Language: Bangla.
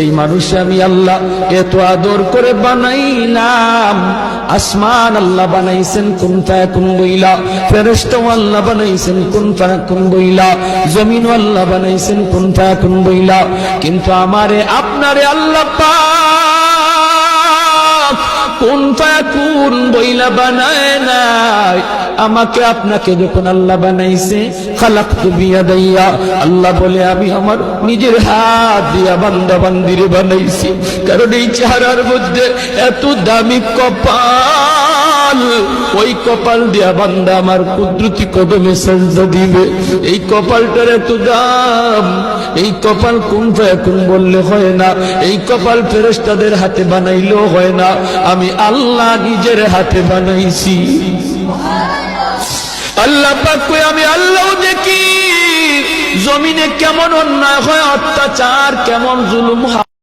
এই মানুষ আমি আল্লাহ এত আদর করে বানাইলাম। আসমান আল্লাহ বানাইছেন কুন ফায়াকুন বইলা, ফেরেশতা আল্লাহ বানাইছেন কুন ফায়াকুন বইলা, জমিন আল্লাহ বানাইছেন কুন ফায়াকুন বইলা, কিন্তু আমারে আপনারে আল্লাহ পাক কুন ফায়াকুন বইলা বানায় নাই। আমাকে আপনাকে যখন আল্লাহ বানাইছে, খালাকতু বিয়াদাইয়া, আল্লাহ বলে আমি আমার নিজের হাত দিয়া বান্দা বান্দিরে বানাইছি। কারণ এই চেহারার মধ্যে এত দামি কপাল, ওই কপাল দিয়া বান্দা আমার কুদরতি কদমে সাজদা দিবে। এই কপালটার এত দাম। এই কপাল কুন ফায়াকুন বললে হয় না, এই কপাল ফেরেশতাদের হাতে বানাইলেও হয় না, আমি আল্লাহ নিজের হাতে বানাইছি। আল্লাহ পাক কই আমি আল্লাহ দেখি জমিনে কেমন অন্যায় হয়, অত্যাচার কেমন জুলুম হয়।